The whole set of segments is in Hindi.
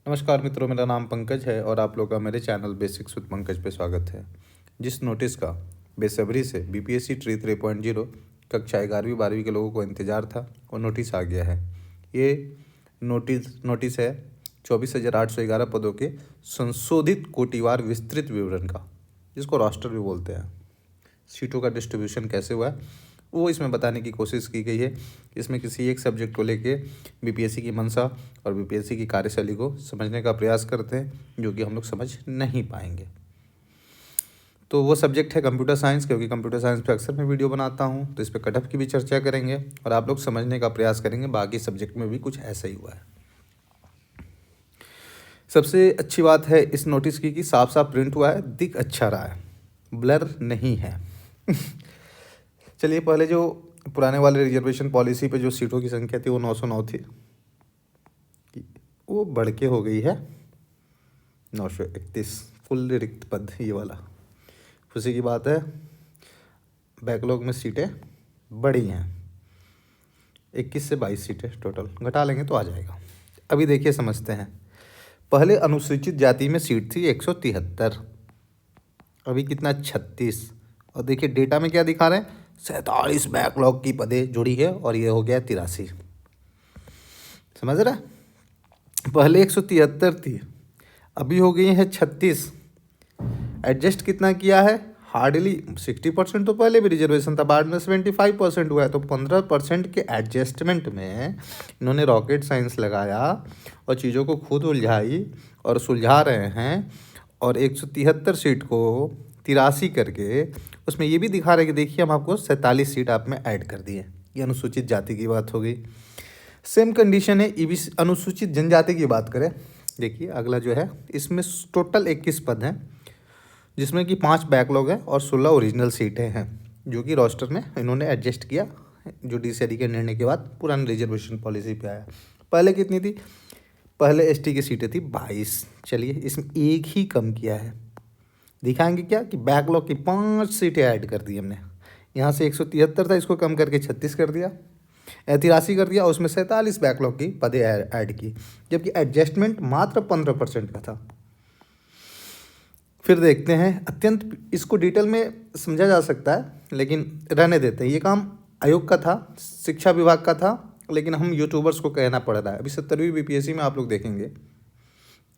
नमस्कार मित्रों, मेरा नाम पंकज है और आप लोग का मेरे चैनल बेसिक्स विद पंकज पे स्वागत है। जिस नोटिस का बेसब्री से बीपीएससी ट्री 3.0 कक्षा 11वीं 12वीं के लोगों को इंतज़ार था, वो नोटिस आ गया है। ये नोटिस है 24,811 पदों के संशोधित कोटिवार विस्तृत विवरण का, जिसको रोस्टर भी बोलते हैं। सीटों का डिस्ट्रीब्यूशन कैसे हुआ है वो इसमें बताने की कोशिश की गई है। इसमें किसी एक सब्जेक्ट को लेके बीपीएससी की मंशा और बीपीएससी की कार्यशैली को समझने का प्रयास करते हैं, जो कि हम लोग समझ नहीं पाएंगे। तो वो सब्जेक्ट है कंप्यूटर साइंस, क्योंकि कंप्यूटर साइंस पे अक्सर मैं वीडियो बनाता हूँ, तो इस पर कट ऑफ की भी चर्चा करेंगे और आप लोग समझने का प्रयास करेंगे। बाकी सब्जेक्ट में भी कुछ ऐसा ही हुआ है। सबसे अच्छी बात है इस नोटिस की कि साफ साफ प्रिंट हुआ है, दिख अच्छा रहा है, ब्लर नहीं है। चलिए, पहले जो पुराने वाले रिजर्वेशन पॉलिसी पे जो सीटों की संख्या थी वो 909 थी, वो बढ़ के हो गई है 931 कुल रिक्त पद। ये वाला खुशी की बात है। बैकलॉग में सीटें बढ़ी हैं, 21 से 22 सीटें टोटल, घटा लेंगे तो आ जाएगा। अभी देखिए, समझते हैं। पहले अनुसूचित जाति में सीट थी 173, अभी कितना 36। और देखिए डेटा में क्या दिखा रहे हैं, 47 बैकलॉग की पदे जुड़ी है और ये हो गया 83। समझ रहे हैं? पहले 173 थी, अभी हो गई है 36। एडजस्ट कितना किया है? हार्डली 60% तो पहले भी रिजर्वेशन था, बाद में 75% हुआ है, तो 15% के एडजस्टमेंट में इन्होंने रॉकेट साइंस लगाया और चीज़ों को खुद उलझाई और सुलझा रहे हैं। और 173 सीट को 83 करके उसमें ये भी दिखा रहे कि देखिए हम आपको 47 सीट आप में ऐड कर दिए। ये अनुसूचित जाति की बात हो गई। सेम कंडीशन है ईबीसी अनुसूचित जनजाति की बात करें। देखिए अगला जो है, इसमें टोटल 21 पद हैं, जिसमें कि 5 बैकलॉग हैं और 16 ओरिजिनल सीटें हैं, जो कि रोस्टर में इन्होंने एडजस्ट किया जुडिशरी के निर्णय के बाद। पुरानी रिजर्वेशन पॉलिसी पे आया। पहले कितनी थी? पहले एसटी की सीटें थी 22। चलिए, इसमें एक ही कम किया है। दिखाएंगे क्या कि बैकलॉग की 5 सीटें ऐड कर दी हमने। यहाँ से 173 था, इसको कम करके 36 कर दिया, 83 कर दिया, और उसमें 47 बैकलॉग की पदें ऐड की, जबकि एडजस्टमेंट मात्र 15% का था। फिर देखते हैं, अत्यंत इसको डिटेल में समझा जा सकता है, लेकिन रहने देते हैं। ये काम आयोग का था, शिक्षा विभाग का था, लेकिन हम यूट्यूबर्स को कहना पड़ रहा है। अभी 70वीं बीपीएससी में आप लोग देखेंगे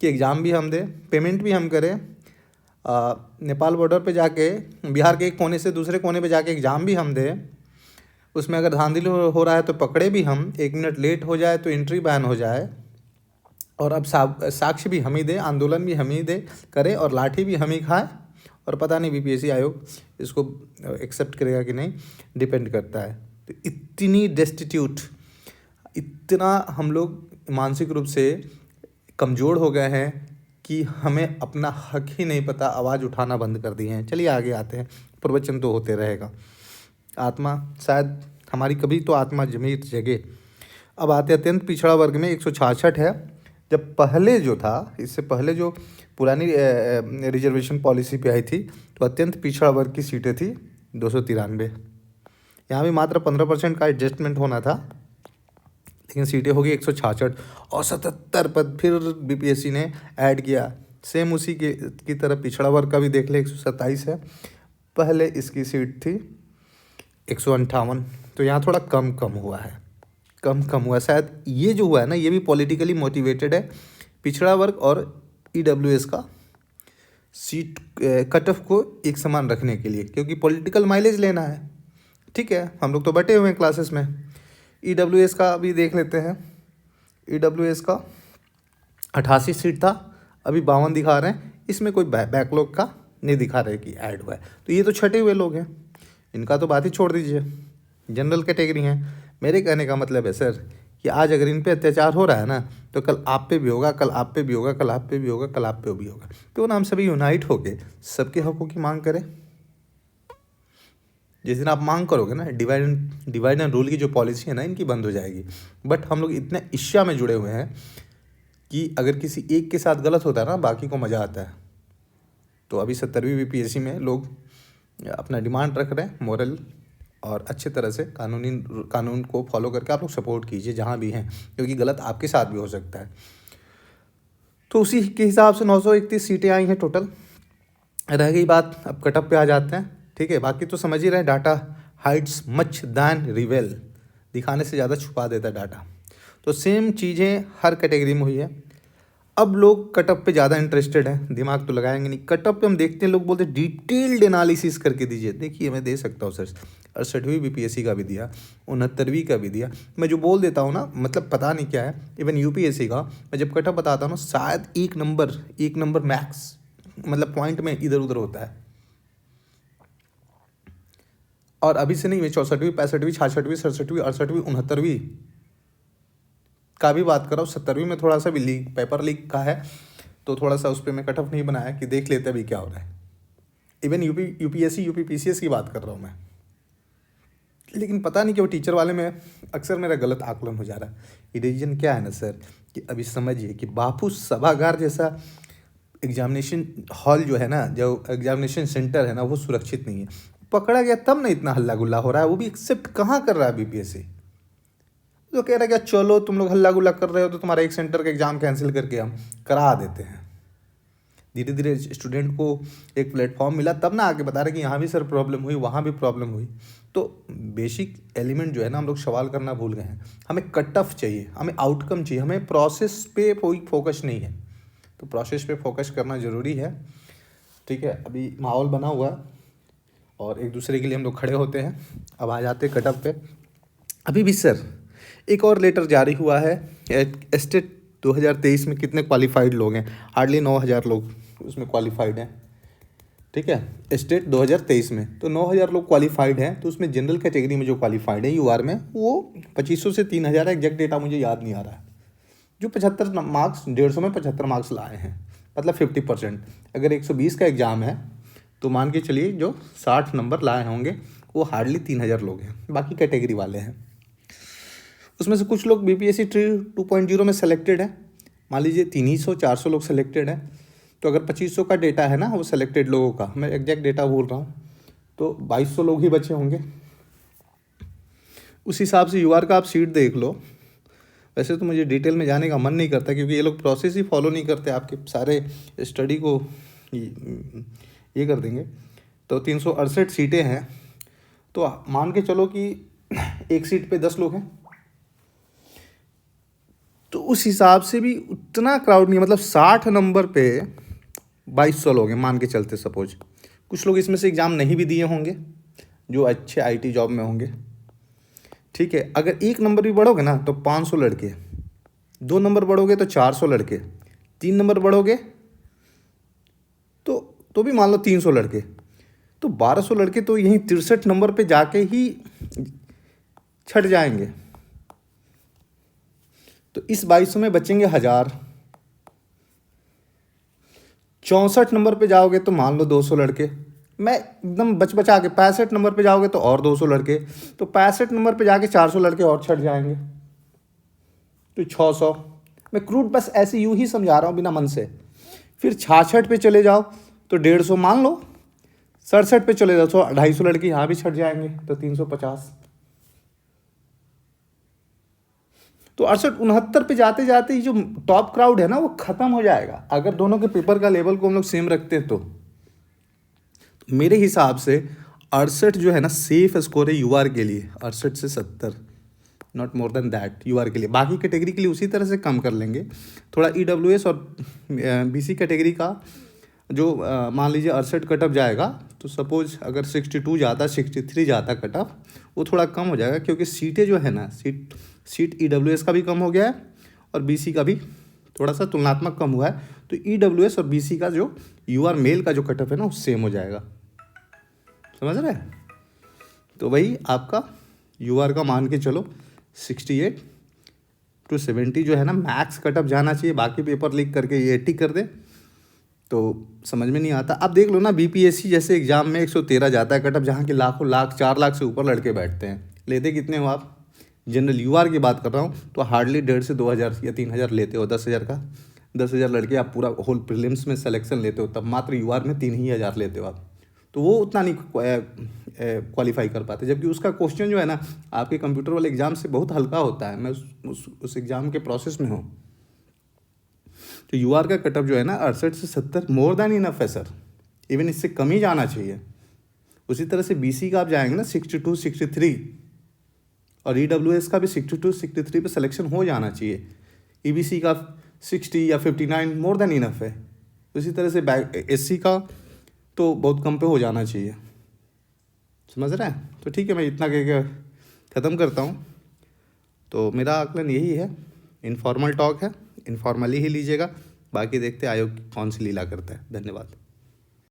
कि एग्ज़ाम भी हम दें, पेमेंट भी हम करें, नेपाल बॉर्डर पे जाके बिहार के एक कोने से दूसरे कोने पे जाके एग्ज़ाम भी हम दें, उसमें अगर धांधली हो रहा है तो पकड़े भी हम, 1 मिनट लेट हो जाए तो एंट्री बैन हो जाए, और अब साक्ष्य भी हम ही दें, आंदोलन भी हम ही दे करें, और लाठी भी हम ही खाएं, और पता नहीं बीपीएससी आयोग इसको एक्सेप्ट करेगा कि नहीं, डिपेंड करता है। तो इतनी डेस्टिट्यूट, इतना हम लोग मानसिक रूप से कमज़ोर हो गए हैं कि हमें अपना हक ही नहीं पता, आवाज़ उठाना बंद कर दिए हैं। चलिए आगे आते हैं, प्रवचन तो होते रहेगा। आत्मा शायद हमारी कभी तो आत्मा जमीर जगे। अब आते हैं अत्यंत पिछड़ा वर्ग में 166 है। जब पहले जो था, इससे पहले जो पुरानी रिजर्वेशन पॉलिसी पे आई थी, तो अत्यंत पिछड़ा वर्ग की सीटें थी 293। यहाँ भी मात्र 15% का एडजस्टमेंट होना था, लेकिन सीटें होगी 166 और 77 पद फिर बीपीएससी ने ऐड किया। सेम उसी की तरह पिछड़ा वर्ग का भी देख ले, 127 है। पहले इसकी सीट थी 158, तो यहाँ थोड़ा कम हुआ है, कम हुआ। शायद ये जो हुआ है ना, ये भी पॉलिटिकली मोटिवेटेड है, पिछड़ा वर्ग और ईडब्ल्यूएस का सीट कट ऑफ को एक समान रखने के लिए, क्योंकि पॉलिटिकल माइलेज लेना है। ठीक है, हम लोग तो बटे हुए हैं क्लासेस में। ईडब्ल्यूएस का अभी देख लेते हैं। ईडब्ल्यूएस का 88 सीट था, अभी 52 दिखा रहे हैं। इसमें कोई बैकलॉग का नहीं दिखा रहे कि ऐड हुआ है, तो ये तो छटे हुए लोग हैं, इनका तो बात ही छोड़ दीजिए, जनरल कैटेगरी हैं। मेरे कहने का मतलब है सर कि आज अगर इन पे अत्याचार हो रहा है ना, तो कल आप पे भी होगा, कल आप पे भी होगा, कल आप पे भी होगा, कल आप पे भी होगा। क्यों ना हम सभी यूनाइट होके सबके हकों की मांग करें। जिस दिन आप मांग करोगे ना, डिवाइड एंड रूल की जो पॉलिसी है ना, इनकी बंद हो जाएगी। बट हम लोग इतने ईर्ष्या में जुड़े हुए हैं कि अगर किसी एक के साथ गलत होता है ना, बाकी को मज़ा आता है। तो अभी 70वीं बीपीएससी में लोग अपना डिमांड रख रहे हैं, मोरल और अच्छे तरह से कानून को फॉलो करके आप लोग सपोर्ट कीजिए जहाँ भी हैं, क्योंकि गलत आपके साथ भी हो सकता है। तो उसी के हिसाब से 931 सीटें आई हैं टोटल। रह गई बात, अब कटअप पे आ जाते हैं। ठीक है, बाकी तो समझ ही रहे, डाटा हाइड्स मच दैन रिवेल, दिखाने से ज़्यादा छुपा देता है डाटा। तो सेम चीज़ें हर कैटेगरी में हुई है। अब लोग कटअप पे ज़्यादा इंटरेस्टेड हैं, दिमाग तो लगाएंगे नहीं। कटअप पे हम देखते हैं लोग बोलते हैं डिटेल्ड एनालिसिस करके दीजिए। देखिए मैं दे सकता हूँ सर, 68वीं बीपीएससी का भी दिया, 69वीं का भी दिया। मैं जो बोल देता हूँ ना, मतलब पता नहीं क्या है, इवन यूपीएससी का मैं जब कटअप बताता हूँ ना, शायद एक नंबर मैक्स, मतलब पॉइंट में इधर उधर होता है। और अभी से नहीं, मैं 64वीं 65वीं 66वीं 67वीं 68वीं 69वीं का भी बात कर रहा हूँ। 70वीं में थोड़ा सा भी लीक, पेपर लीक का है, तो थोड़ा सा उस पर मैं कटअप नहीं बनाया कि देख लेते अभी क्या हो रहा है। इवन यूपीएससी यूपीपीसीएस की बात कर रहा हूँ मैं। लेकिन पता नहीं क्यों टीचर वाले में अक्सर मेरा गलत आकलन हो जा रहा है। ये रीजन क्या है ना सर, कि अभी समझिए कि बापू सभागार जैसा एग्जामिनेशन हॉल जो है ना, जो एग्जामिनेशन सेंटर है ना, वो सुरक्षित नहीं है। पकड़ा गया तब ना इतना हल्ला गुल्ला हो रहा है, वो भी एक्सेप्ट कहाँ कर रहा है बीपीएससी। तो कह रहा है क्या, चलो तुम लोग हल्ला गुल्ला कर रहे हो तो तुम्हारा एक सेंटर का एग्जाम कैंसिल करके हम करा देते हैं। धीरे धीरे स्टूडेंट को एक प्लेटफॉर्म मिला, तब ना आके बता रहे कि यहाँ भी सर प्रॉब्लम हुई, वहाँ भी प्रॉब्लम हुई। तो बेसिक एलिमेंट जो है ना, हम लोग सवाल करना भूल गए हैं। हमें कट ऑफ चाहिए, हमें आउटकम चाहिए, हमें प्रोसेस पे कोई फोकस नहीं है। तो प्रोसेस पे फोकस करना ज़रूरी है। ठीक है, अभी माहौल बना हुआ है और एक दूसरे के लिए हम लोग खड़े होते हैं। अब आ जाते हैं कट ऑफ पे। अभी भी सर एक और लेटर जारी हुआ है, स्टेट 2023 में कितने क्वालिफाइड लोग हैं, हार्डली 9000 लोग उसमें क्वालिफाइड हैं। ठीक है, स्टेट 2023 में तो 9000 लोग क्वालिफाइड हैं। तो उसमें जनरल कैटेगरी में जो क्वालिफाइड है यूआर में, वो 2500 से 3000 है, एग्जैक्ट डेटा मुझे याद नहीं आ रहा है। जो 75 मार्क्स, 150 में 75 मार्क्स लाए हैं, मतलब 50%। अगर 120 का एग्ज़ाम है तो मान के चलिए जो 60 नंबर लाए होंगे वो हार्डली 3000 लोग हैं, बाकी कैटेगरी वाले हैं। उसमें से कुछ लोग बीपीएससी ट्री 2.0 में सेलेक्टेड है, मान लीजिए 300-400 लोग सेलेक्टेड हैं। तो अगर 2500 का डेटा है ना वो सेलेक्टेड लोगों का, मैं एग्जैक्ट डेटा बोल रहा हूँ, तो 2200 लोग ही बचे होंगे। उस हिसाब से यूआर का आप सीट देख लो। वैसे तो मुझे डिटेल में जाने का मन नहीं करता, क्योंकि ये लोग प्रोसेस ही फॉलो नहीं करते, आपके सारे स्टडी को ये कर देंगे। तो 368 सीटें हैं, तो मान के चलो कि एक सीट पे 10 लोग हैं, तो उस हिसाब से भी उतना क्राउड नहीं है। मतलब 60 नंबर पे 2200 लोग हैं, मान के चलते सपोज। कुछ लोग इसमें से एग्ज़ाम नहीं भी दिए होंगे जो अच्छे आईटी जॉब में होंगे। ठीक है, अगर एक नंबर भी बढ़ोगे ना तो 500 लड़के, 2 नंबर बढ़ोगे तो 400 लड़के, 3 नंबर बढ़ोगे तो भी मान लो 300 लड़के, तो 1200 लड़के तो यहीं 63 नंबर पे जाके ही छट जाएंगे। तो इस 2200 में बचेंगे 1000। 64 नंबर पे जाओगे तो मान लो 200 लड़के, मैं एकदम बचा के 65 नंबर पे जाओगे तो और 200 लड़के, तो 65 नंबर पे जाके 400 लड़के और छट जाएंगे, तो 600। मैं क्रूड बस ऐसे यूं ही समझा रहा हूँ बिना मन से। फिर 66 पे चले जाओ तो 150 मान लो, 67 पे चले जाओ तो 250 लड़के यहाँ भी छट जाएंगे, तो 350। तो 68-69 पे जाते जाते ही जो टॉप क्राउड है ना वो खत्म हो जाएगा, अगर दोनों के पेपर का लेवल को हम लोग सेम रखते हैं तो मेरे हिसाब से 68 जो है ना सेफ स्कोर है यूआर के लिए, 68 से 70, not more than that UR के लिए। बाकी कैटेगरी के लिए उसी तरह से कम कर लेंगे थोड़ा। ईडब्ल्यूएस और बीसी कैटेगरी का जो मान लीजिए 68 कटअप जाएगा, तो सपोज अगर 62 जाता, 63 जाता कटअप, वो थोड़ा कम हो जाएगा, क्योंकि सीटें जो है ना, सीट ईडब्ल्यूएस का भी कम हो गया है और बीसी का भी थोड़ा सा तुलनात्मक कम हुआ है। तो ईडब्ल्यूएस और बीसी का जो यूआर मेल का जो कटअप है ना वो सेम हो जाएगा, समझ रहे हैं। तो वही आपका यूआर का मान के चलो 68 to 70 जो है ना मैक्स कटअप जाना चाहिए। बाकी पेपर लीक करके ये 80 कर दे तो समझ में नहीं आता। अब देख लो ना, बीपीएससी जैसे एग्जाम में 113 जाता है कटअप, जहाँ के लाखों लाख 4 लाख से ऊपर लड़के बैठते हैं, लेते कितने हो आप? जनरल यूआर की बात कर रहा हूँ तो हार्डली 1.5 से 2000 या 3000 लेते हो। 10,000 का 10,000 लड़के आप पूरा होल प्रीलिम्स में सिलेक्शन लेते हो, तब मात्र यूआर में 3,000 लेते हो आप, तो वो उतना नहीं क्वालिफाई कर पाते। जबकि उसका क्वेश्चन जो है ना आपके कंप्यूटर वाले एग्ज़ाम से बहुत हल्का होता है। मैं उस एग्ज़ाम के प्रोसेस में हूँ, तो यूआर का कटअप जो है ना 68 से 70 मोर देन इनफ है सर, इवन इससे कम ही जाना चाहिए। उसी तरह से बीसी का आप जाएंगे ना 62 63, और ईडब्ल्यूएस का भी 62 63 पे सिलेक्शन हो जाना चाहिए। ईबीसी का 60 या 59 मोर देन इनफ है। उसी तरह से एससी का तो बहुत कम पे हो जाना चाहिए, समझ रहे हैं। तो ठीक है, मैं इतना कह के ख़त्म करता हूँ। तो मेरा आकलन यही है, इनफॉर्मल टॉक है, इनफॉर्मली ही लीजिएगा, बाकी देखते आयोग कौन सी लीला करता है। धन्यवाद।